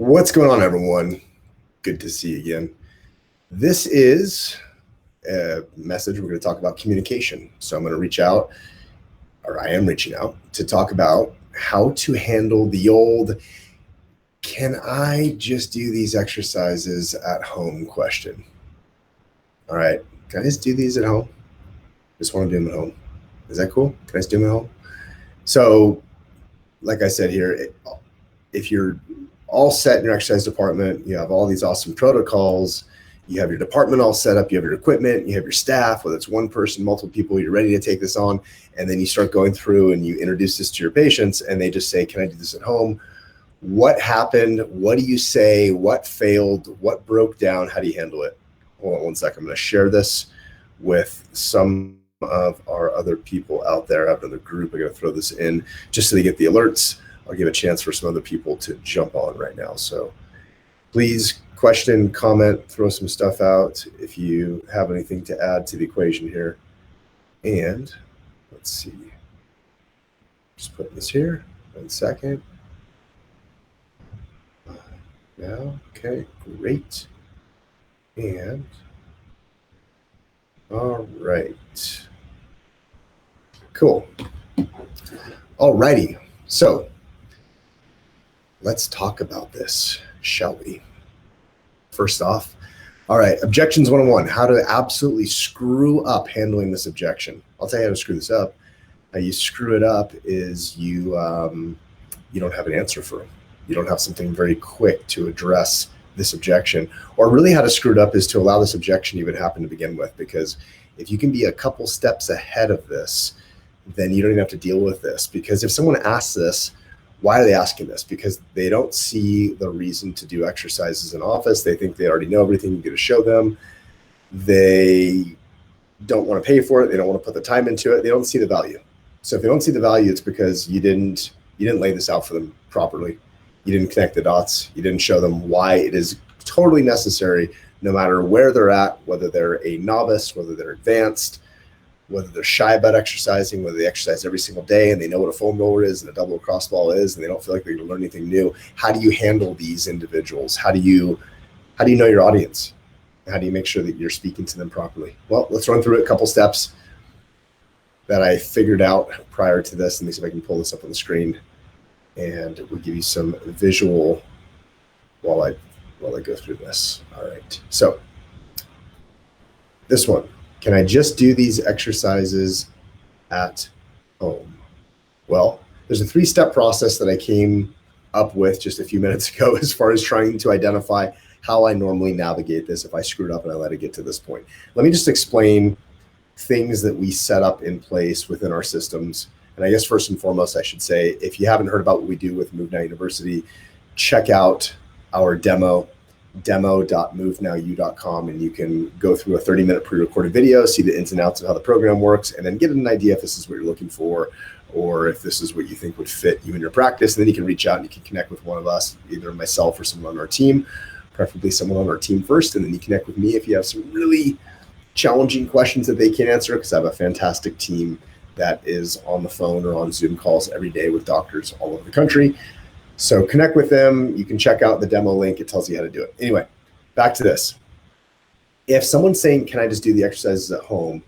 What's going on, everyone? Good to see you again. This is a message. We're going to talk about communication. So I'm going to reach out, or I am reaching out, to talk about how to handle the old, can I just do these exercises at home question. All right. Can I just do these at home? Just want to do them at home. Is that cool? Can I just do them at home? So, like I said here, if you're all set in your exercise department, you have all these awesome protocols, you have your department all set up, you have your equipment, you have your staff, whether it's one person, multiple people, you're ready to take this on, and then you start going through and you introduce this to your patients and they just say, can I do this at home? What happened? What do you say? What failed? What broke down? How do you handle it? Hold on one second. I'm going to share this with some of our other people out there. I have another group. I'm going to throw this in just so they get the alerts. I'll give a chance for some other people to jump on right now. So please question, comment, throw some stuff out if you have anything to add to the equation here. And let's see. Just putting this here. 1 second. Now, okay, great. And all right. Cool. All righty. So let's talk about this, shall we? First off, all right, objections 101, how to absolutely screw up handling this objection. I'll tell you how to screw this up. How you screw it up is you don't have an answer for them. You don't have something very quick to address this objection. Or really how to screw it up is to allow this objection to even happen to begin with, because if you can be a couple steps ahead of this, then you don't even have to deal with this. Because if someone asks this, why are they asking this? Because they don't see the reason to do exercises in office. They think they already know everything you're going to show them. They don't want to pay for it. They don't want to put the time into it. They don't see the value. So if they don't see the value, it's because you didn't lay this out for them properly. You didn't connect the dots. You didn't show them why it is totally necessary, no matter where they're at, whether they're a novice, whether they're advanced, whether they're shy about exercising, whether they exercise every single day and they know what a foam roller is and a double cross ball is, and they don't feel like they're going to learn anything new. How do you handle these individuals? How do you know your audience? How do you make sure that you're speaking to them properly? Well, let's run through a couple steps that I figured out prior to this. Let me see if I can pull this up on the screen, and we'll give you some visual while I go through this. All right. So this one. Can I just do these exercises at home? Well, there's a 3-step process that I came up with just a few minutes ago as far as trying to identify how I normally navigate this if I screwed up and I let it get to this point. Let me just explain things that we set up in place within our systems. And I guess first and foremost, I should say, if you haven't heard about what we do with Move Now University, check out our demo.movenowu.com, and you can go through a 30-minute pre-recorded video, see the ins and outs of how the program works, and then get an idea if this is what you're looking for or if this is what you think would fit you in your practice. And then you can reach out and you can connect with one of us, either myself or someone on our team, preferably someone on our team first, and then you connect with me if you have some really challenging questions that they can't answer, because I have a fantastic team that is on the phone or on Zoom calls every day with doctors all over the country. So connect with them. You can check out the demo link. It tells you how to do it. Anyway, back to this. If someone's saying, can I just do the exercises at home?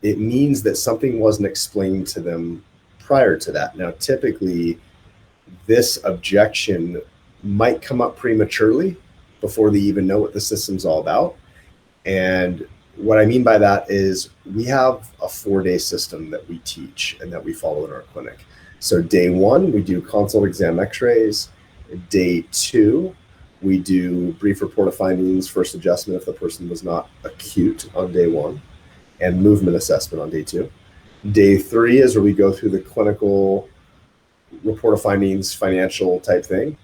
It means that something wasn't explained to them prior to that. Now, typically, this objection might come up prematurely before they even know what the system's all about. And what I mean by that is we have a 4-day system that we teach and that we follow in our clinic. So day 1, we do consult exam x-rays. Day 2, we do brief report of findings, first adjustment if the person was not acute on day 1, and movement assessment on day 2. Day 3 is where we go through the clinical report of findings, financial type thing.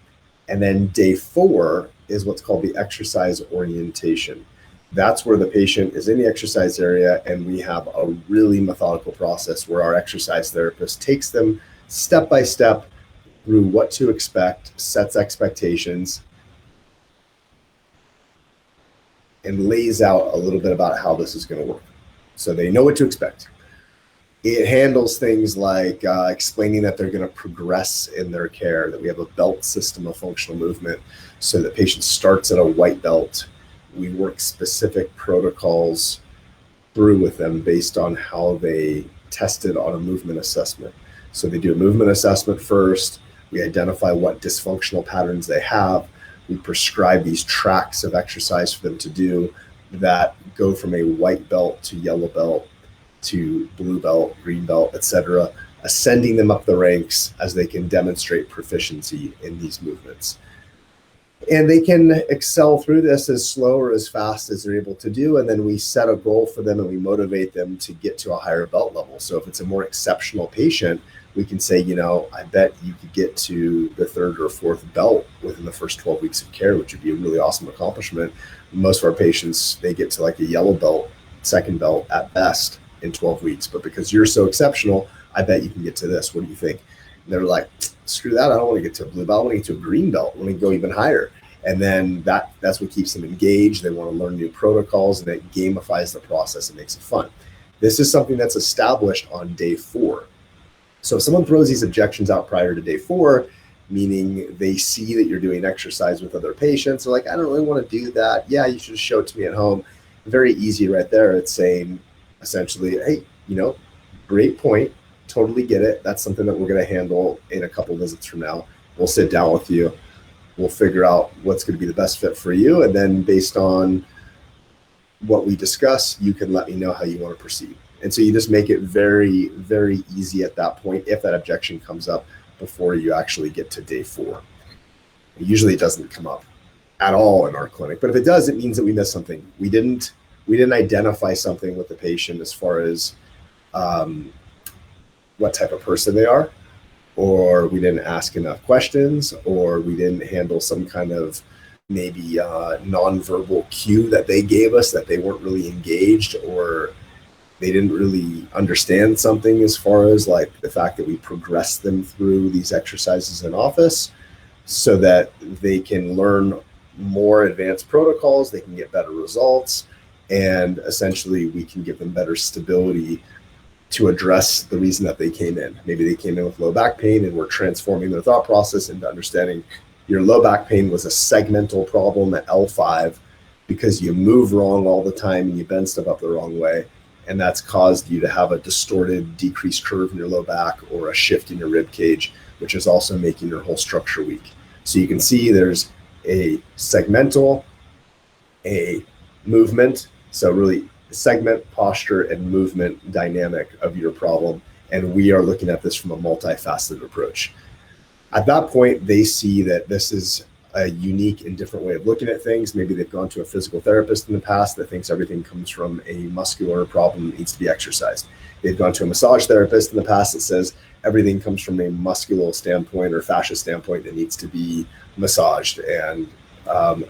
And then day 4 is what's called the exercise orientation. That's where the patient is in the exercise area, and we have a really methodical process where our exercise therapist takes them step by step through what to expect, sets expectations, and lays out a little bit about how this is going to work. So they know what to expect. It handles things like explaining that they're going to progress in their care, that we have a belt system of functional movement, so that patient starts at a white belt. We work specific protocols through with them based on how they tested on a movement assessment. So they do a movement assessment first. We identify what dysfunctional patterns they have. We prescribe these tracks of exercise for them to do that go from a white belt to yellow belt to blue belt, green belt, etc., ascending them up the ranks as they can demonstrate proficiency in these movements. And they can excel through this as slow or as fast as they're able to do. And then we set a goal for them and we motivate them to get to a higher belt level. So if it's a more exceptional patient, we can say, I bet you could get to the third or fourth belt within the first 12 weeks of care, which would be a really awesome accomplishment. Most of our patients, they get to like a yellow belt, second belt at best in 12 weeks. But because you're so exceptional, I bet you can get to this. What do you think? And they're like, screw that. I don't want to get to a blue belt. I want to get to a green belt. I want to go even higher. And then that's what keeps them engaged. They want to learn new protocols, and it gamifies the process and makes it fun. This is something that's established on day 4. So if someone throws these objections out prior to day 4, meaning they see that you're doing exercise with other patients, they're like, I don't really want to do that. Yeah, you should just show it to me at home. Very easy right there. It's saying essentially, hey, great point. Totally get it. That's something that we're going to handle in a couple visits from now. We'll sit down with you. We'll figure out what's going to be the best fit for you. And then based on what we discuss, you can let me know how you want to proceed. And so you just make it very, very easy at that point if that objection comes up before you actually get to day 4. Usually it doesn't come up at all in our clinic, but if it does, it means that we missed something. We didn't identify something with the patient as far as what type of person they are, or we didn't ask enough questions, or we didn't handle some kind of maybe nonverbal cue that they gave us that they weren't really engaged, or they didn't really understand something as far as like the fact that we progress them through these exercises in office so that they can learn more advanced protocols, they can get better results, and essentially we can give them better stability to address the reason that they came in. Maybe they came in with low back pain, and we're transforming their thought process into understanding your low back pain was a segmental problem at L5 because you move wrong all the time and you bend stuff up the wrong way. And that's caused you to have a distorted, decreased curve in your low back or a shift in your rib cage, which is also making your whole structure weak. So you can see there's a segmental, a movement. So really segment, posture, and movement dynamic of your problem. And we are looking at this from a multifaceted approach. At that point, they see that this is a unique and different way of looking at things. Maybe they've gone to a physical therapist in the past that thinks everything comes from a muscular problem that needs to be exercised. They've gone to a massage therapist in the past that says everything comes from a muscular standpoint or fascia standpoint that needs to be massaged and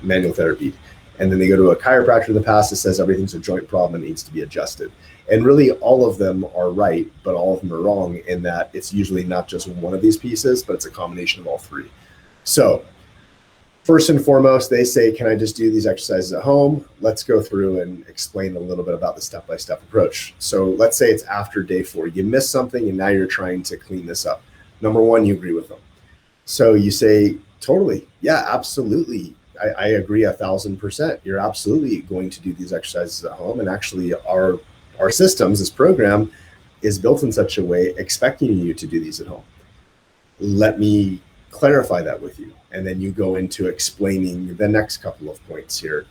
manual therapy. And then they go to a chiropractor in the past that says everything's a joint problem and needs to be adjusted. And really all of them are right, but all of them are wrong in that it's usually not just one of these pieces, but it's a combination of all three. So first and foremost, they say, can I just do these exercises at home? Let's go through and explain a little bit about the step-by-step approach. So let's say it's after day 4. You missed something and now you're trying to clean this up. Number 1, you agree with them. So you say, totally, yeah, absolutely. I agree 1,000%. You're absolutely going to do these exercises at home. And actually our systems, this program is built in such a way expecting you to do these at home. Let me clarify that with you. And then you go into explaining the next couple of points here,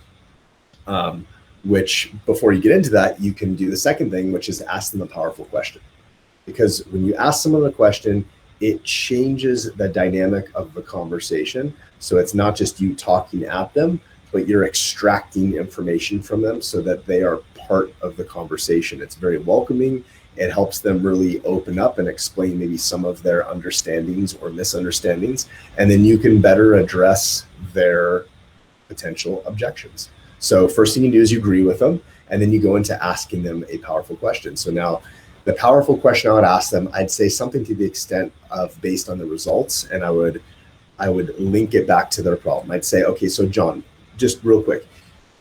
which before you get into that, you can do the second thing, which is ask them a powerful question. Because when you ask someone a question, it changes the dynamic of the conversation. So it's not just you talking at them, but you're extracting information from them so that they are part of the conversation. It's very welcoming. It helps them really open up and explain maybe some of their understandings or misunderstandings. And then you can better address their potential objections. So first thing you do is you agree with them, and then you go into asking them a powerful question. So now the powerful question I would ask them, I'd say something to the extent of based on the results, and I would link it back to their problem. I'd say, okay, so John, just real quick,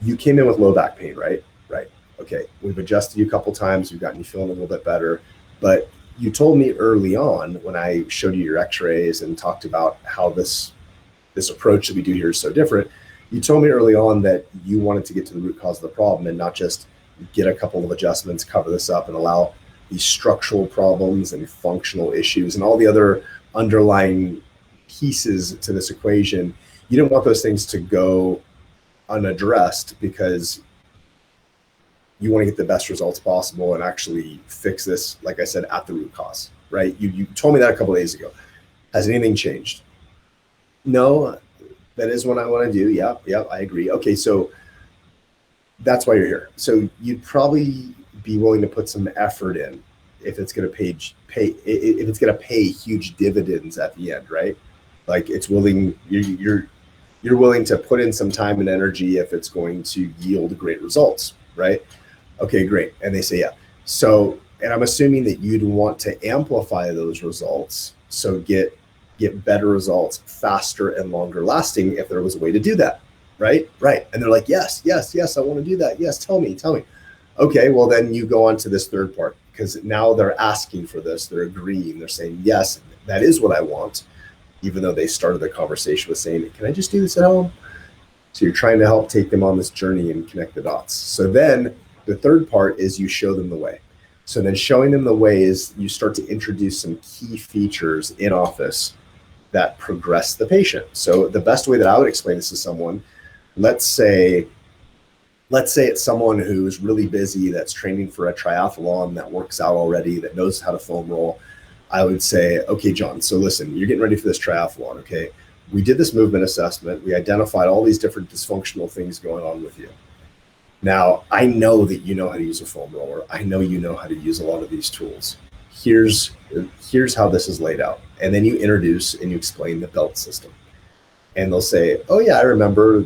you came in with low back pain, right? Right. Okay, we've adjusted you a couple times. We've gotten you feeling a little bit better. But you told me early on when I showed you your x-rays and talked about how this approach that we do here is so different. You told me early on that you wanted to get to the root cause of the problem and not just get a couple of adjustments, cover this up, and allow these structural problems and functional issues and all the other underlying pieces to this equation. You didn't want those things to go unaddressed because you want to get the best results possible and actually fix this, like I said, at the root cause, right? You told me that a couple of days ago. Has anything changed? No, that is what I want to do. Yeah, I agree. Okay, so that's why you're here. So you'd probably be willing to put some effort in if it's going to if it's going to pay huge dividends at the end, right? Like it's willing, you're willing to put in some time and energy if it's going to yield great results, right? Okay, great. And they say, yeah. So, and I'm assuming that you'd want to amplify those results. So get better results faster and longer lasting if there was a way to do that, right? Right. And they're like, yes, I want to do that. Yes, tell me. Okay, well then you go on to this third part because now they're asking for this. They're agreeing. They're saying, yes, that is what I want. Even though they started the conversation with saying, can I just do this at home? So you're trying to help take them on this journey and connect the dots. So then the third part is you show them the way. So then showing them the way is you start to introduce some key features in office that progress the patient. So the best way that I would explain this to someone, let's say it's someone who's really busy, that's training for a triathlon, that works out already, that knows how to foam roll. I would say, okay, John, so listen, you're getting ready for this triathlon, okay? We did this movement assessment. We identified all these different dysfunctional things going on with you. Now, I know that you know how to use a foam roller. I know you know how to use a lot of these tools. Here's how this is laid out. And then you introduce and you explain the belt system. And they'll say, oh yeah, I remember,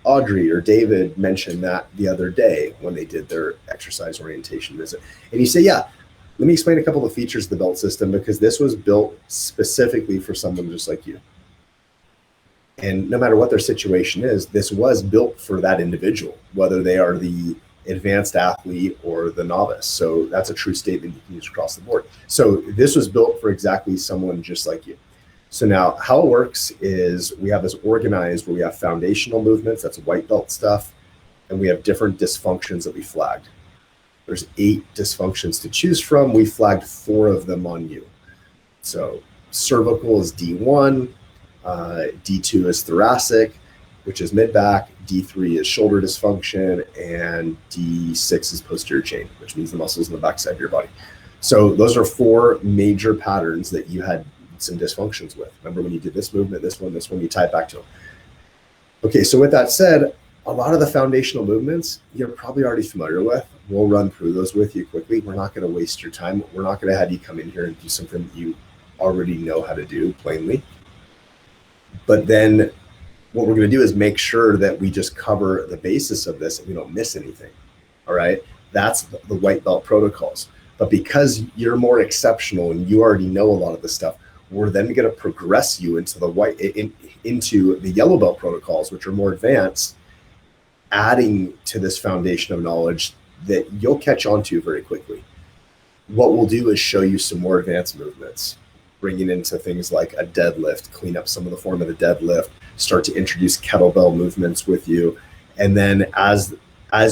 Audrey or David mentioned that the other day when they did their exercise orientation visit. And you say, yeah, let me explain a couple of features of the belt system because this was built specifically for someone just like you. And no matter what their situation is, this was built for that individual, whether they are the advanced athlete or the novice. So that's a true statement you can use across the board. So this was built for exactly someone just like you. So now how it works is we have this organized where we have foundational movements, that's white belt stuff, and we have different dysfunctions that we flagged. There's 8 dysfunctions to choose from. We flagged 4 of them on you. So cervical is D1, D2 is thoracic, which is mid-back, D3 is shoulder dysfunction, and D6 is posterior chain, which means the muscles in the backside of your body. So those are 4 major patterns that you had some dysfunctions with. Remember when you did this movement, this one, you tie it back to them. Okay, so with that said, a lot of the foundational movements you're probably already familiar with. We'll run through those with you quickly. We're not going to waste your time. We're not going to have you come in here and do something that you already know how to do plainly. But then what we're going to do is make sure that we just cover the basis of this and we don't miss anything. All right. That's the white belt protocols. But because you're more exceptional and you already know a lot of this stuff, we're then going to progress you into the into the yellow belt protocols, which are more advanced, adding to this foundation of knowledge that you'll catch on to very quickly. What we'll do is show you some more advanced movements, bringing into things like a deadlift, clean up some of the form of the deadlift, start to introduce kettlebell movements with you. And then as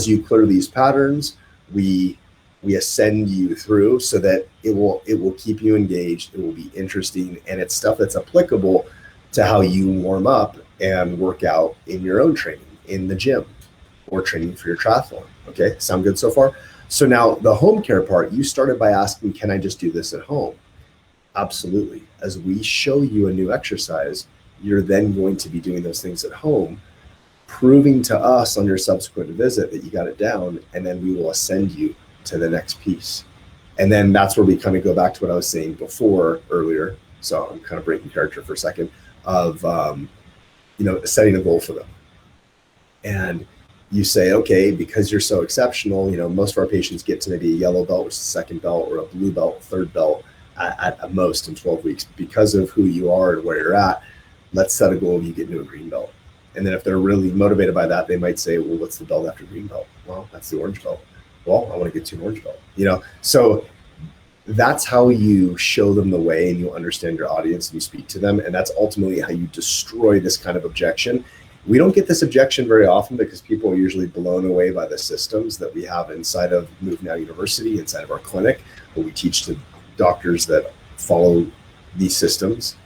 you clear these patterns, we ascend you through so that it will keep you engaged, it will be interesting, and it's stuff that's applicable to how you warm up and work out in your own training, in the gym, or training for your triathlon. Okay, sound good so far? So now the home care part, you started by asking, can I just do this at home? Absolutely. As we show you a new exercise, you're then going to be doing those things at home, proving to us on your subsequent visit that you got it down, and then we will ascend you to the next piece. And then that's where we kind of go back to what I was saying earlier. So I'm kind of breaking character for a second of, setting a goal for them. And you say, okay, because you're so exceptional, most of our patients get to maybe a yellow belt, which is second belt, or a blue belt, third belt at most in 12 weeks. Because of who you are and where you're at, let's set a goal of you getting to a green belt. And then if they're really motivated by that, they might say, well, what's the belt after green belt? Well, that's the orange belt. Well, I want to get to an orange belt, So that's how you show them the way, and you understand your audience and you speak to them. And that's ultimately how you destroy this kind of objection. We don't get this objection very often because people are usually blown away by the systems that we have inside of Move Now University, inside of our clinic, where we teach to doctors that follow these systems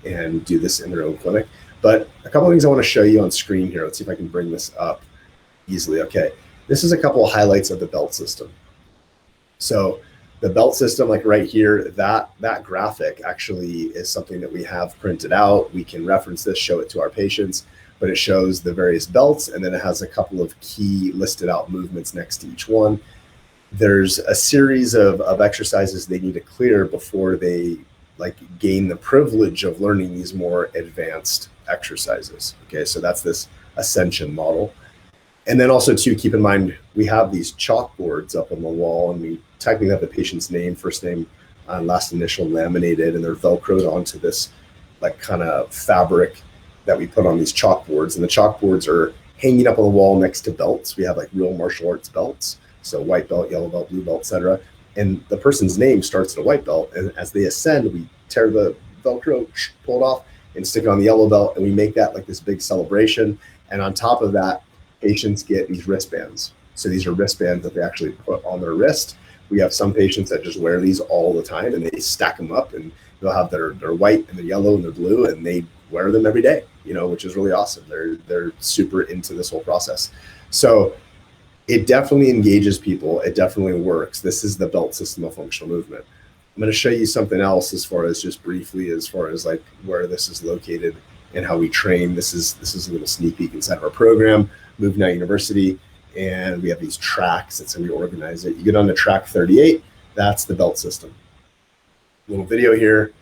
and do this in their own clinic. But a couple of things I want to show you on screen here. Let's see if I can bring this up easily. Okay, this is a couple of highlights of the belt system. So the belt system, like right here, that graphic actually is something that we have printed out. We can reference this, show it to our patients, but it shows the various belts, and then it has a couple of key listed out movements next to each one. There's a series of exercises they need to clear before they gain the privilege of learning these more advanced exercises. Okay, so that's this ascension model. And then also too, keep in mind, we have these chalkboards up on the wall, and we typing have the patient's name, first name, last initial laminated, and they're Velcroed onto this kind of fabric that we put on these chalkboards. And the chalkboards are hanging up on the wall next to belts. We have real martial arts belts. So white belt, yellow belt, blue belt, etc. And the person's name starts at a white belt. And as they ascend, we tear the Velcro, pull it off, and stick it on the yellow belt. And we make that this big celebration. And on top of that, patients get these wristbands. So these are wristbands that they actually put on their wrist. We have some patients that just wear these all the time, and they stack them up, and they'll have their white and their yellow and their blue, and they wear them every day, which is really awesome. They're super into this whole process. So it definitely engages people. It definitely works. This is the belt system of functional movement. I'm going to show you something else as far as just briefly, as far as where this is located and how we train. This is a little sneak peek inside of our program, Move Now University, and we have these tracks. That's how we organize it. You get on to track 38. That's the belt system. Little video here,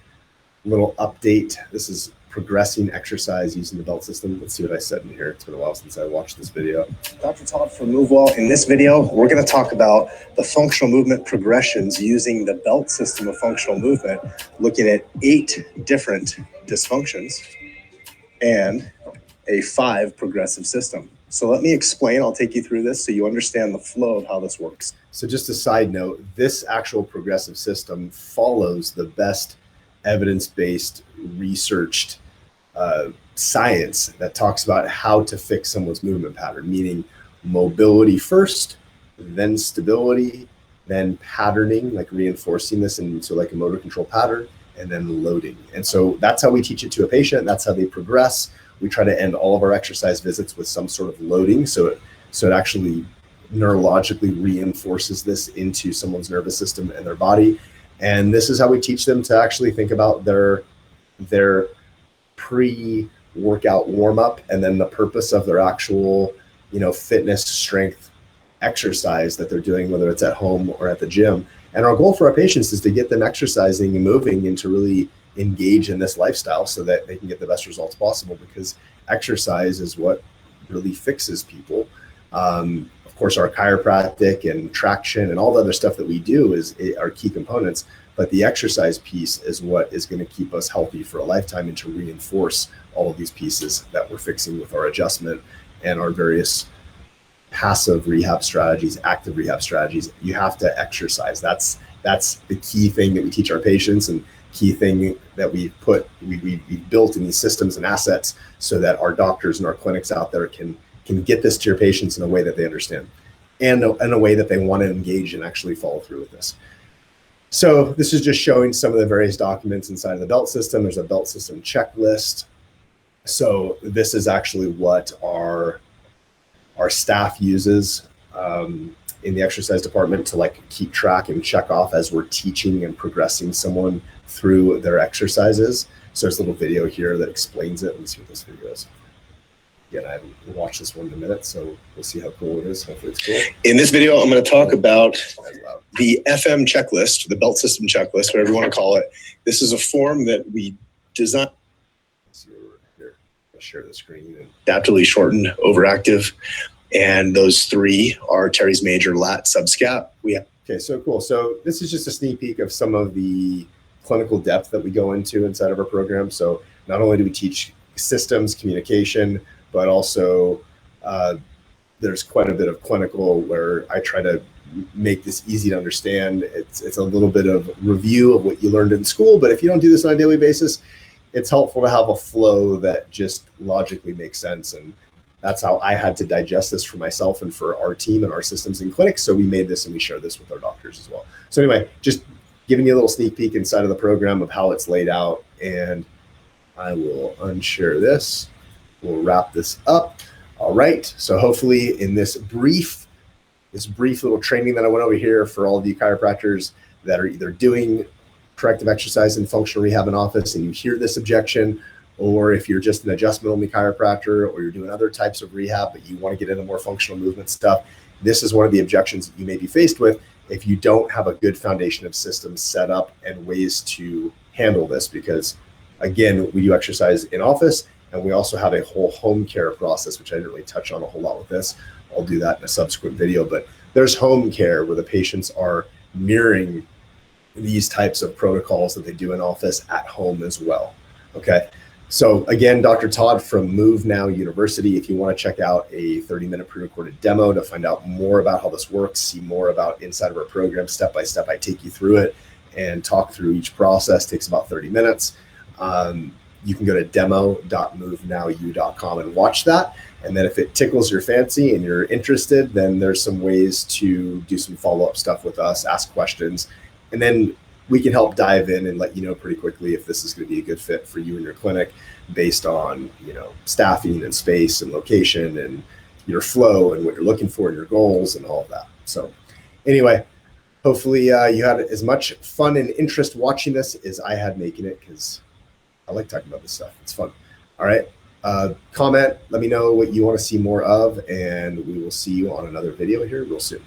little update. This is progressing exercise using the belt system. Let's see what I said in here. It's been a while since I watched this video. Dr. Todd from MoveWell. In this video, we're going to talk about the functional movement progressions using the belt system of functional movement, looking at 8 different dysfunctions and a 5 progressive system. So let me explain. I'll take you through this so you understand the flow of how this works. So just a side note, this actual progressive system follows the best evidence-based, researched science that talks about how to fix someone's movement pattern, meaning mobility first, then stability, then patterning, reinforcing this into a motor control pattern, and then loading. And so that's how we teach it to a patient. That's how they progress. We try to end all of our exercise visits with some sort of loading, so it actually neurologically reinforces this into someone's nervous system and their body. And this is how we teach them to actually think about their pre-workout warm-up, and then the purpose of their actual, fitness, strength exercise that they're doing, whether it's at home or at the gym. And our goal for our patients is to get them exercising and moving, and to really engage in this lifestyle so that they can get the best results possible, because exercise is what really fixes people. Of course, our chiropractic and traction and all the other stuff that we do are key components, but the exercise piece is what is going to keep us healthy for a lifetime, and to reinforce all of these pieces that we're fixing with our adjustment and our various passive rehab strategies, active rehab strategies. You have to exercise. That's the key thing that we teach our patients, and key thing that we built in these systems and assets, so that our doctors and our clinics out there can get this to your patients in a way that they understand, and in a way that they want to engage and actually follow through with this. So this is just showing some of the various documents inside of the belt system. There's a belt system checklist. So this is actually what our staff uses in the exercise department to keep track and check off as we're teaching and progressing someone through their exercises. So there's a little video here that explains it. Let's see what this video is. Again, I haven't watched this one in a minute, so we'll see how cool it is. Hopefully it's cool. In this video, I'm going to talk about the FM checklist, the belt system checklist, whatever you want to call it. This is a form that we designed. Here, I'll share the screen. Adaptively shortened, overactive, and those 3 are teres major, lat, subscap. Okay, so cool. So this is just a sneak peek of some of the clinical depth that we go into inside of our program. So not only do we teach systems, communication, but also there's quite a bit of clinical where I try to make this easy to understand. It's a little bit of review of what you learned in school, but if you don't do this on a daily basis, it's helpful to have a flow that just logically makes sense. And that's how I had to digest this for myself and for our team and our systems in clinics. So we made this and we share this with our doctors as well. So anyway, just giving you a little sneak peek inside of the program of how it's laid out. And I will unshare this. We'll wrap this up. All right. So hopefully in this brief little training that I went over here for all of you chiropractors that are either doing corrective exercise and functional rehab in office and you hear this objection, or if you're just an adjustment only chiropractor or you're doing other types of rehab, but you want to get into more functional movement stuff, this is one of the objections that you may be faced with if you don't have a good foundation of systems set up and ways to handle this. Because again, we do exercise in office and we also have a whole home care process, which I didn't really touch on a whole lot with this. I'll do that in a subsequent video, but there's home care where the patients are mirroring these types of protocols that they do in office at home as well. Okay. So again, Dr. Todd from Move Now University, if you want to check out a 30-minute pre-recorded demo to find out more about how this works, see more about inside of our program, step by step, I take you through it and talk through each process. It takes about 30 minutes. You can go to demo.movenowu.com and watch that. And then if it tickles your fancy and you're interested, then there's some ways to do some follow-up stuff with us, ask questions, and then we can help dive in and let you know pretty quickly if this is going to be a good fit for you and your clinic based on, staffing and space and location and your flow and what you're looking for and your goals and all of that. So anyway, hopefully you had as much fun and interest watching this as I had making it, because I like talking about this stuff. It's fun. All right. Comment, let me know what you want to see more of, and we will see you on another video here real soon.